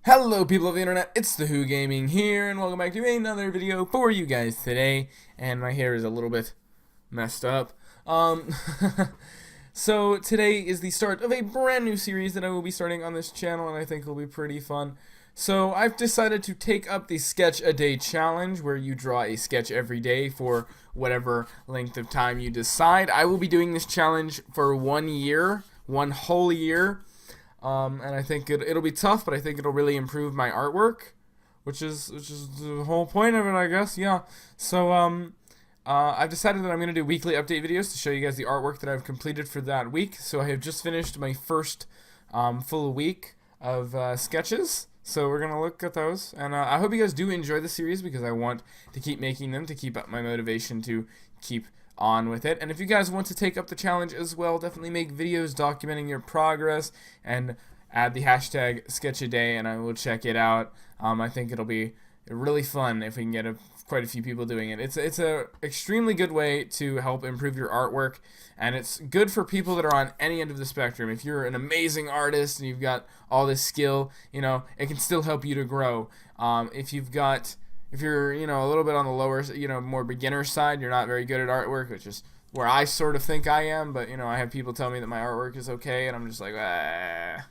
Hello people of the internet, it's the Who Gaming here, and welcome back to another video for you guys today. And my hair is a little bit messed up. So today is the start of a brand new series that I will be starting on this channel, and I think will be pretty fun. So I've decided to take up the Sketch a Day challenge, where you draw a sketch every day for whatever length of time you decide. I will be doing this challenge for 1 year, one whole year. And I think it'll be tough, but I think it'll really improve my artwork, which is the whole point of it, I guess. Yeah. So I've decided that I'm gonna do weekly update videos to show you guys the artwork that I've completed for that week. So I have just finished my first full week of sketches. So we're gonna look at those, and I hope you guys do enjoy the series because I want to keep making them to keep up my motivation to keep on with it. And if you guys want to take up the challenge as well, definitely make videos documenting your progress and add the hashtag SketchAday, and I will check it out. I think it'll be really fun if we can get quite a few people doing it. It's a extremely good way to help improve your artwork, and it's good for people that are on any end of the spectrum. If you're an amazing artist and you've got all this skill, you know, it can still help you to grow. If you're, you know, a little bit on the lower, you know, more beginner side, you're not very good at artwork, which is where I sort of think I am, but, you know, I have people tell me that my artwork is okay, and I'm just like, ah.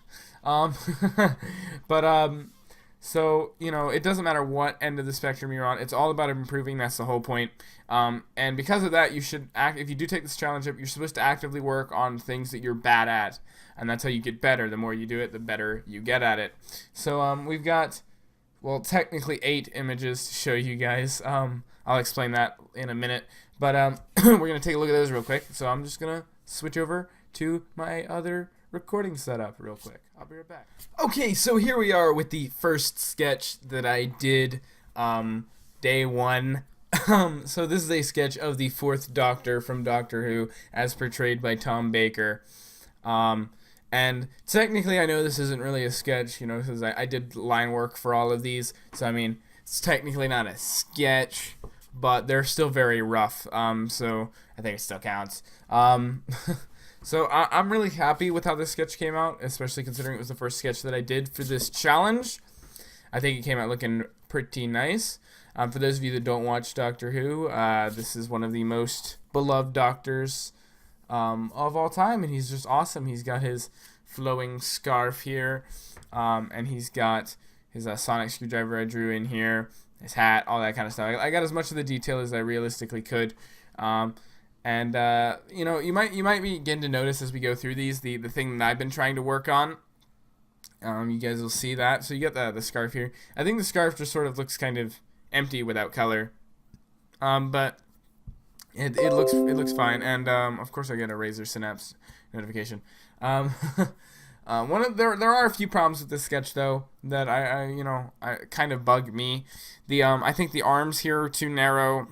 So, you know, it doesn't matter what end of the spectrum you're on. It's all about improving. That's the whole point. And because of that, you should if you do take this challenge up, you're supposed to actively work on things that you're bad at, and that's how you get better. The more you do it, the better you get at it. So, we've got, well, technically 8 images to show you guys. I'll explain that in a minute. But we're going to take a look at those real quick. So I'm just going to switch over to my other recording setup real quick. I'll be right back. Okay, so here we are with the first sketch that I did day 1. So this is a sketch of the 4th Doctor from Doctor Who as portrayed by Tom Baker. And technically, I know this isn't really a sketch, you know, because I did line work for all of these. So, I mean, it's technically not a sketch, but they're still very rough. So, I think it still counts. So, I'm really happy with how this sketch came out, especially considering it was the first sketch that I did for this challenge. I think it came out looking pretty nice. For those of you that don't watch Doctor Who, this is one of the most beloved Doctors of all time, and he's just awesome. He's got his flowing scarf here, and he's got his sonic screwdriver I drew in here, his hat, all that kind of stuff. I got as much of the detail as I realistically could, and you know, you might be getting to notice as we go through these the thing that I've been trying to work on. You guys will see that. So you got the scarf here. I think the scarf just sort of looks kind of empty without color, but it looks fine, and of course I get a Razer Synapse notification. There are a few problems with this sketch though that I kind of bug me. I think the arms here are too narrow,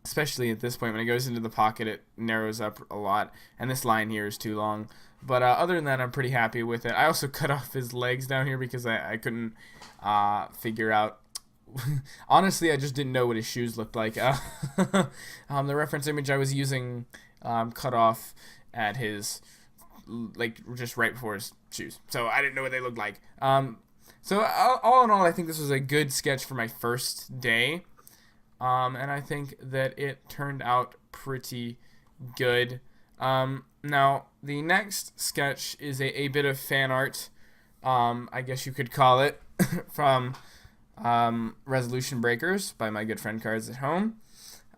especially at this point when it goes into the pocket. It narrows up a lot, and this line here is too long. But other than that, I'm pretty happy with it. I also cut off his legs down here because I couldn't figure out. Honestly, I just didn't know what his shoes looked like. The reference image I was using cut off at his, like, just right before his shoes, so I didn't know what they looked like. So all in all, I think this was a good sketch for my first day, and I think that it turned out pretty good. Now, the next sketch is a bit of fan art, I guess you could call it, from Resolution Breakers by my good friend Cards at Home,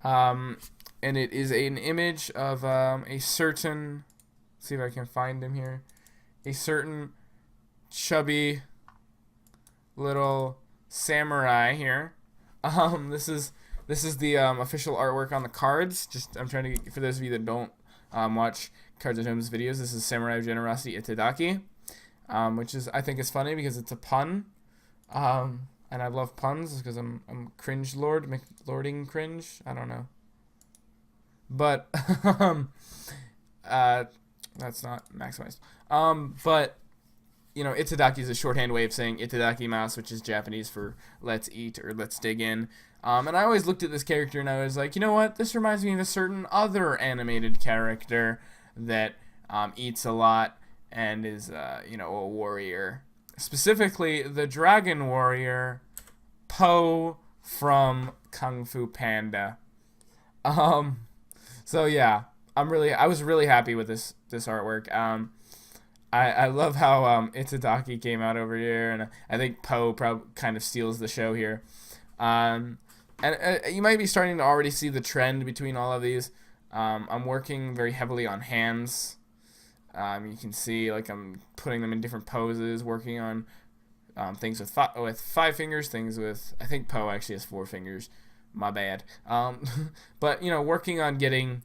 and it is an image of a certain, let's see if I can find him here, a certain chubby little samurai here. This is the official artwork on the cards. I'm trying to, for those of you that don't watch Cards at Home's videos, this is Samurai of Generosity Itadaki, which I think is funny because it's a pun. And I love puns because I'm cringe lording cringe. I don't know, but that's not maximized. But you know, Itadaki is a shorthand way of saying itadakimasu, which is Japanese for let's eat or let's dig in. And I always looked at this character and I was like, you know what? This reminds me of a certain other animated character that eats a lot and is, you know, a warrior. specifically the Dragon Warrior, Po from Kung Fu Panda. So yeah, I was really happy with this artwork. I love how Itadaki came out over here, and I think Po probably kind of steals the show here. And you might be starting to already see the trend between all of these. I'm working very heavily on hands. You can see like I'm putting them in different poses, working on things with five fingers, things with, I think Po actually has 4 fingers. My bad. But working on getting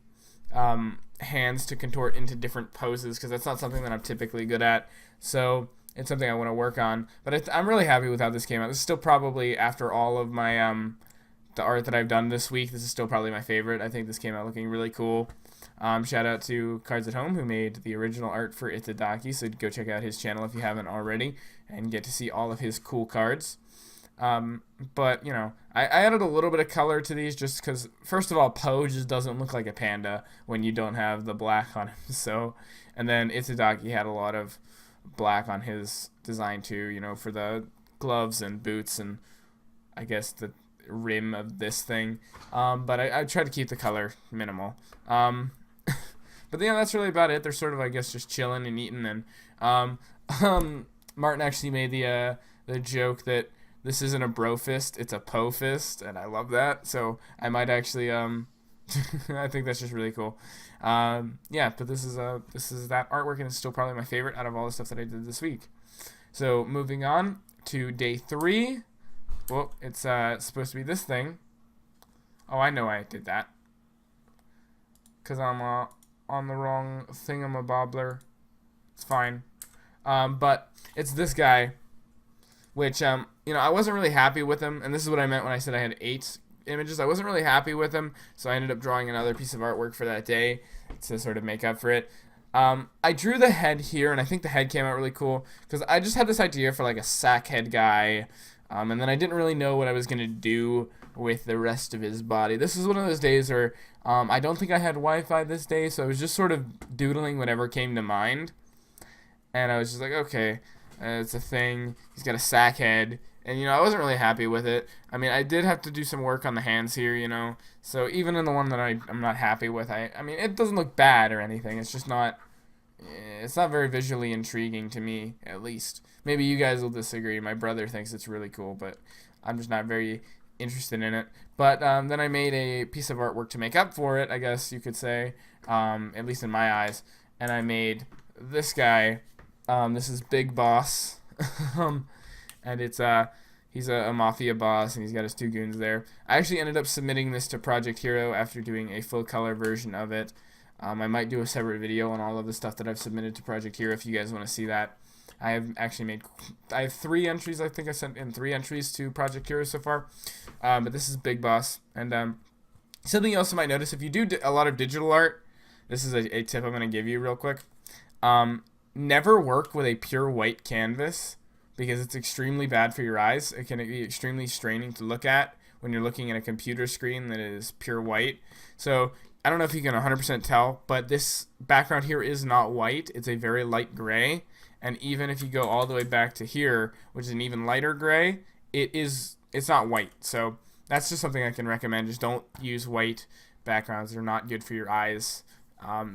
hands to contort into different poses, because that's not something that I'm typically good at. So it's something I want to work on. But I'm really happy with how this came out. This is still probably, after all of my the art that I've done this week, this is still probably my favorite. I think this came out looking really cool. Shout out to Cards at Home, who made the original art for Itadaki, so go check out his channel if you haven't already and get to see all of his cool cards. But I added a little bit of color to these just because, first of all, Po just doesn't look like a panda when you don't have the black on him. So, and then Itadaki had a lot of black on his design too, for the gloves and boots and I guess the rim of this thing. But I tried to keep the color minimal. But that's really about it. They're sort of, I guess, just chilling and eating. And Martin actually made the joke that this isn't a bro fist, it's a Po fist, and I love that. So I might actually I think that's just really cool. But this is that artwork, and it's still probably my favorite out of all the stuff that I did this week. So moving on to day 3. Well, it's supposed to be this thing. Oh, I know I did that. Because I'm on the wrong thingamabobler. It's fine. But it's this guy, which, I wasn't really happy with him. And this is what I meant when I said I had 8 images. I wasn't really happy with him, so I ended up drawing another piece of artwork for that day to sort of make up for it. I drew the head here, and I think the head came out really cool, because I just had this idea for like a sack head guy, and then I didn't really know what I was going to do with the rest of his body. This is one of those days where I don't think I had Wi-Fi this day, so I was just sort of doodling whatever came to mind, and I was just like, okay, it's a thing. He's got a sack head. And, I wasn't really happy with it. I mean, I did have to do some work on the hands here, So even in the one that I'm not happy with, I mean, it doesn't look bad or anything. It's just not, it's not very visually intriguing to me, at least. Maybe you guys will disagree. My brother thinks it's really cool, but I'm just not very interested in it. But then I made a piece of artwork to make up for it, I guess you could say, at least in my eyes. And I made this guy. This is Big Boss. And it's he's a mafia boss, and he's got his 2 goons there. I actually ended up submitting this to Project Hero after doing a full color version of it. I might do a separate video on all of the stuff that I've submitted to Project Hero if you guys want to see that. I have 3 entries. I think I sent in 3 entries to Project Hero so far. But this is Big Boss. And something else you might notice, if you do a lot of digital art, this is a tip I'm going to give you real quick. Never work with a pure white canvas, because it's extremely bad for your eyes. It can be extremely straining to look at when you're looking at a computer screen that is pure white. So I don't know if you can 100% tell, but this background here is not white. It's a very light gray. And even if you go all the way back to here, which is an even lighter gray, it's not white. So that's just something I can recommend. Just don't use white backgrounds. They're not good for your eyes.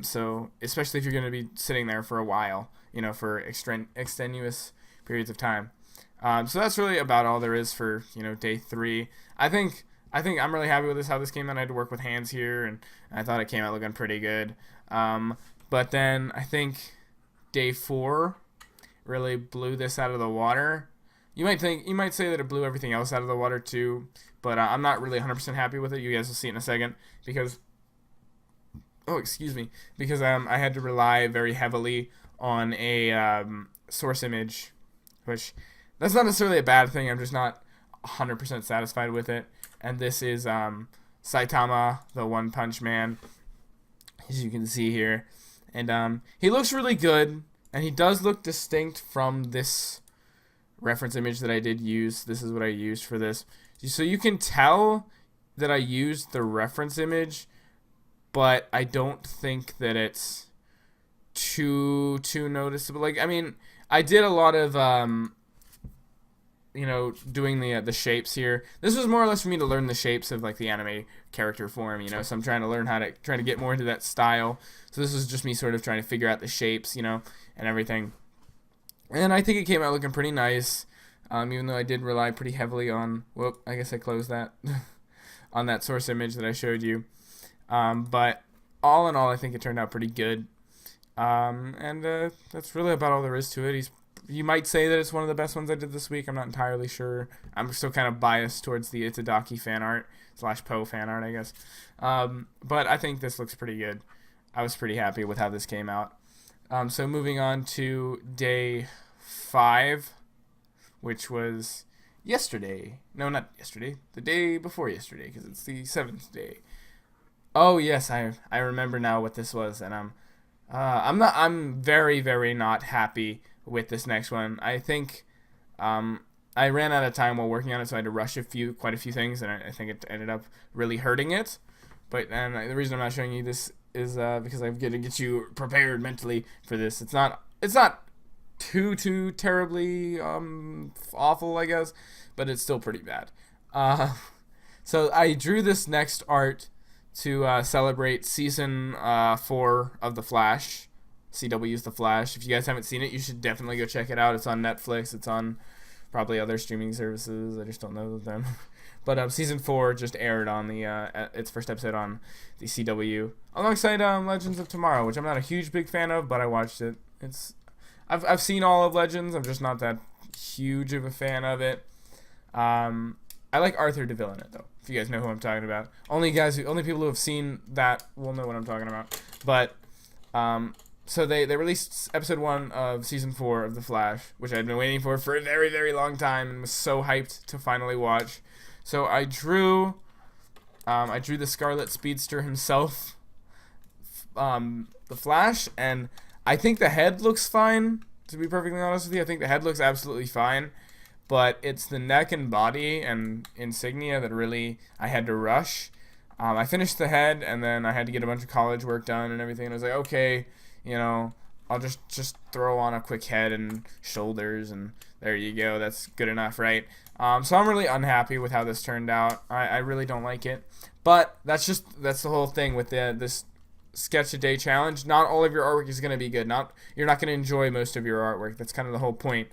So especially if you're going to be sitting there for a while, for extenuous periods of time. So that's really about all there is for day 3. I think I'm really happy with this, how this came out. I had to work with hands here, and I thought it came out looking pretty good. But then I think day 4 really blew this out of the water. You might say that it blew everything else out of the water too, but I'm not really 100% happy with it. You guys will see in a second, because I had to rely very heavily on a source image, which that's not necessarily a bad thing. I'm just not 100% satisfied with it. And this is Saitama, the One Punch Man, as you can see here. And he looks really good, and he does look distinct from this reference image that I did use. This is what I used for this. So you can tell that I used the reference image, but I don't think that it's too noticeable. Like, I mean, I did a lot of doing the shapes here. This was more or less for me to learn the shapes of like the anime character form, so I'm trying to learn trying to get more into that style. So this was just me sort of trying to figure out the shapes, and everything. And I think it came out looking pretty nice, even though I did rely pretty heavily on, I guess I closed that, on that source image that I showed you. But all in all, I think it turned out pretty good. And that's really about all there is to it. You might say that it's one of the best ones I did this week. I'm not entirely sure. I'm still kind of biased towards the Itadaki fan art / Poe fan art, I guess. But I think this looks pretty good. I was pretty happy with how this came out. So moving on to day 5, which was yesterday. No, not yesterday. The day before yesterday, because it's the 7th day. Oh yes, I remember now what this was, and I'm very, very not happy with this next one. I think I ran out of time while working on it, so I had to rush quite a few things, and I think it ended up really hurting it. But the reason I'm not showing you this is because I'm gonna get you prepared mentally for this. It's not too terribly awful, I guess, but it's still pretty bad. So I drew this next art to celebrate season 4 of The Flash. CW's The Flash. If you guys haven't seen it, you should definitely go check it out. It's on Netflix. It's on probably other streaming services. I just don't know them. But season 4 just aired on its first episode on the CW alongside Legends of Tomorrow, which I'm not a huge big fan of, but I watched it. I've seen all of Legends. I'm just not that huge of a fan of it. I like Arthur DeVille in it though. If you guys know who I'm talking about, only people who have seen that will know what I'm talking about. But so they released episode 1 of season 4 of The Flash, which I'd been waiting for a very, very long time and was so hyped to finally watch. So I drew the Scarlet Speedster himself, The Flash, and I think the head looks fine. To be perfectly honest with you, I think the head looks absolutely fine. But it's the neck and body and insignia that really I had to rush. I finished the head, and then I had to get a bunch of college work done and everything. And I was like, okay, I'll just throw on a quick head and shoulders, and there you go. That's good enough, right? So I'm really unhappy with how this turned out. I really don't like it. But that's the whole thing with this sketch a day challenge. Not all of your artwork is going to be good. You're not going to enjoy most of your artwork. That's kind of the whole point.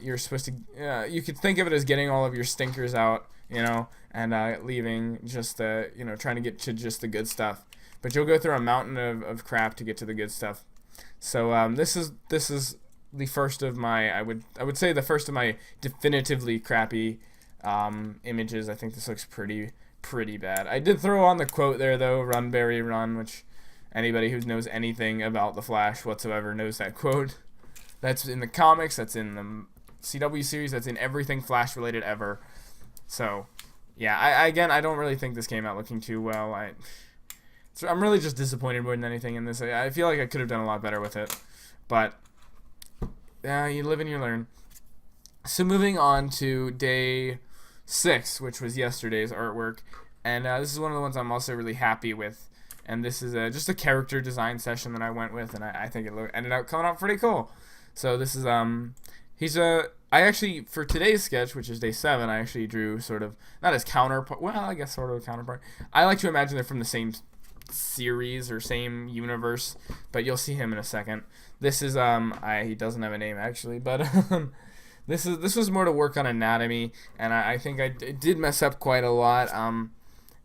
You're supposed to, you could think of it as getting all of your stinkers out, and leaving just trying to get to just the good stuff. But you'll go through a mountain of crap to get to the good stuff. So this is the first of my, I would say the first of my definitively crappy images. I think this looks pretty bad. I did throw on the quote there though, "Run Barry Run," which anybody who knows anything about the Flash whatsoever knows that quote. That's in the comics, that's in the CW series, that's in everything Flash related ever. So, yeah, I don't really think this came out looking too well. I'm really just disappointed more than anything in this. I feel like I could have done a lot better with it. But, you live and you learn. So moving on to day 6, which was yesterday's artwork. And this is one of the ones I'm also really happy with. And this is just a character design session that I went with, and I think it ended up coming out pretty cool. So this is I actually, for today's sketch, which is day 7, I actually drew sort of, not his counterpart, well, I guess sort of a counterpart. I like to imagine they're from the same series or same universe, but you'll see him in a second. This is, he doesn't have a name actually, but this was more to work on anatomy, and I think I did mess up quite a lot.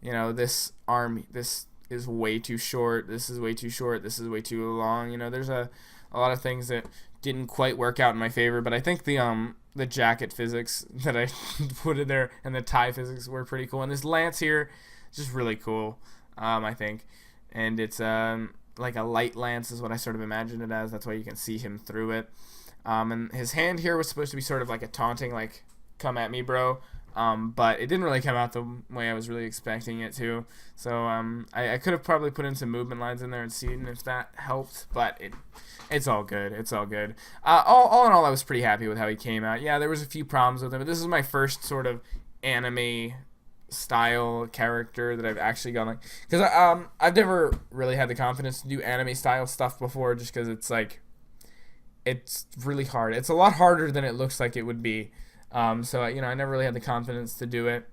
This arm, this is way too short, this is way too short, this is way too long. There's a lot of things that didn't quite work out in my favor, but I think the jacket physics that I put in there and the tie physics were pretty cool. And this lance here is just really cool, I think. And it's like a light lance is what I sort of imagined it as. That's why you can see him through it. And his hand here was supposed to be sort of like a taunting, like, come at me, bro. But it didn't really come out the way I was really expecting it to. So I could have probably put in some movement lines in there and seen if that helped, but it's all good. It's all good. All in all, I was pretty happy with how he came out. Yeah, there was a few problems with him, but this is my first sort of anime style character that I've actually gone like, because I've never really had the confidence to do anime style stuff before, just because it's really hard. It's a lot harder than it looks like it would be. So you know, I never really had the confidence to do it.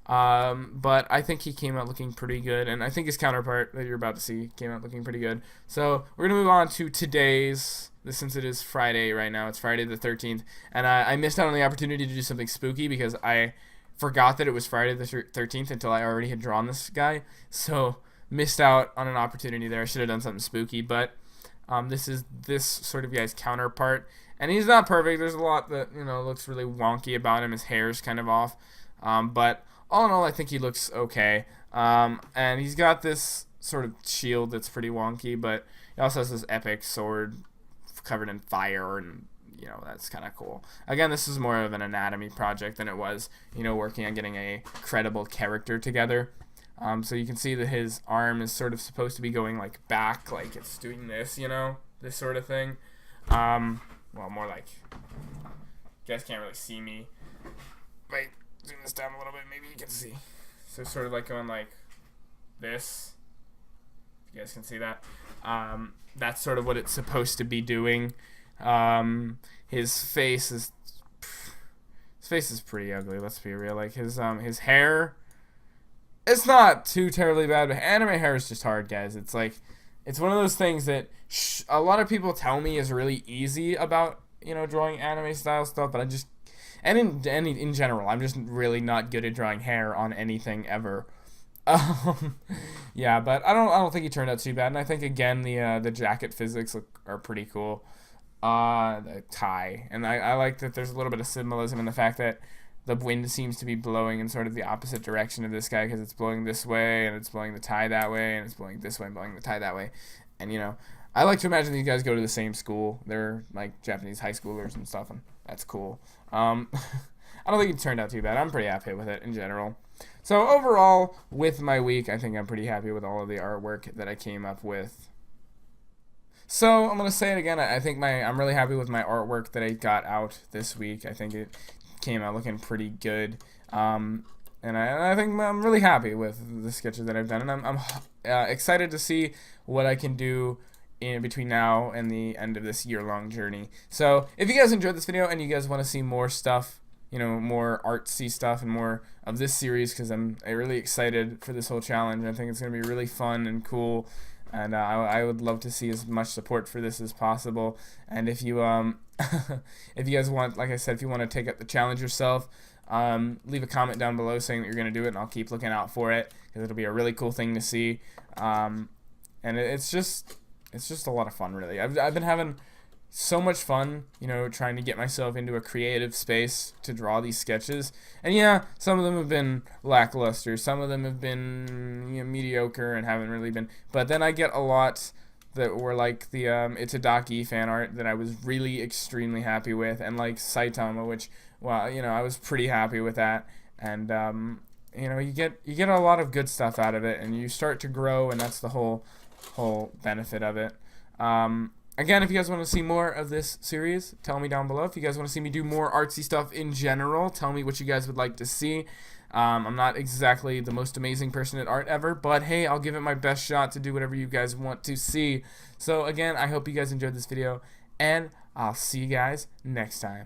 But I think he came out looking pretty good, and I think his counterpart that you're about to see came out looking pretty good. So we're gonna move on to today's. Since it is Friday right now, it's Friday the 13th, and I missed out on the opportunity to do something spooky because I forgot that it was Friday the 13th until I already had drawn this guy. So missed out on an opportunity there. I should have done something spooky, but this is this sort of guy's counterpart, and he's not perfect. There's a lot that looks really wonky about him. His hair's kind of off, but all in all, I think he looks okay. And he's got this sort of shield that's pretty wonky, but he also has this epic sword covered in fire, and that's kind of cool. Again, this is more of an anatomy project than it was working on getting a credible character together. So you can see that his arm is sort of supposed to be going like back, like it's doing this, this sort of thing. Well, more like, you guys can't really see me. Wait, zoom this down a little bit, maybe you can see. So sort of like going like this. If you guys can see that. That's sort of what it's supposed to be doing. His face is pretty ugly. Let's be real. Like his hair, it's not too terribly bad, but anime hair is just hard, guys. It's like it's one of those things that a lot of people tell me is really easy about drawing anime style stuff, but I just in general, I'm just really not good at drawing hair on anything ever. Yeah, but I don't think he turned out too bad, and I think again the jacket physics are pretty cool. The tie, and I like that there's a little bit of symbolism in the fact that the wind seems to be blowing in sort of the opposite direction of this guy, because it's blowing this way and it's blowing the tie that way, and it's blowing this way and blowing the tie that way. And I like to imagine these guys go to the same school. They're like Japanese high schoolers and stuff, and that's cool. I don't think it turned out too bad. I'm pretty happy with it in general. So overall, with my week, I think I'm pretty happy with all of the artwork that I came up with. So I'm gonna say it again. I think I'm really happy with my artwork that I got out this week. I think it came out looking pretty good, and I think I'm really happy with the sketches that I've done, and I'm excited to see what I can do in between now and the end of this year-long journey. So if you guys enjoyed this video and you guys want to see more stuff, more artsy stuff and more of this series, because I'm really excited for this whole challenge. I think it's going to be really fun and cool, and I would love to see as much support for this as possible. And if you if you guys want, like I said, if you want to take up the challenge yourself, leave a comment down below saying that you're going to do it, and I'll keep looking out for it, because it'll be a really cool thing to see. And it's just a lot of fun, really. I've been having so much fun, trying to get myself into a creative space to draw these sketches. And yeah, some of them have been lackluster, some of them have been mediocre and haven't really been. But then I get a lot that were like the Itadaki fan art that I was really extremely happy with, and like Saitama, which, well, I was pretty happy with that. And you get a lot of good stuff out of it, and you start to grow, and that's the whole benefit of it. Again, if you guys want to see more of this series, tell me down below. If you guys want to see me do more artsy stuff in general, tell me what you guys would like to see. I'm not exactly the most amazing person at art ever, but hey, I'll give it my best shot to do whatever you guys want to see. So again, I hope you guys enjoyed this video, and I'll see you guys next time.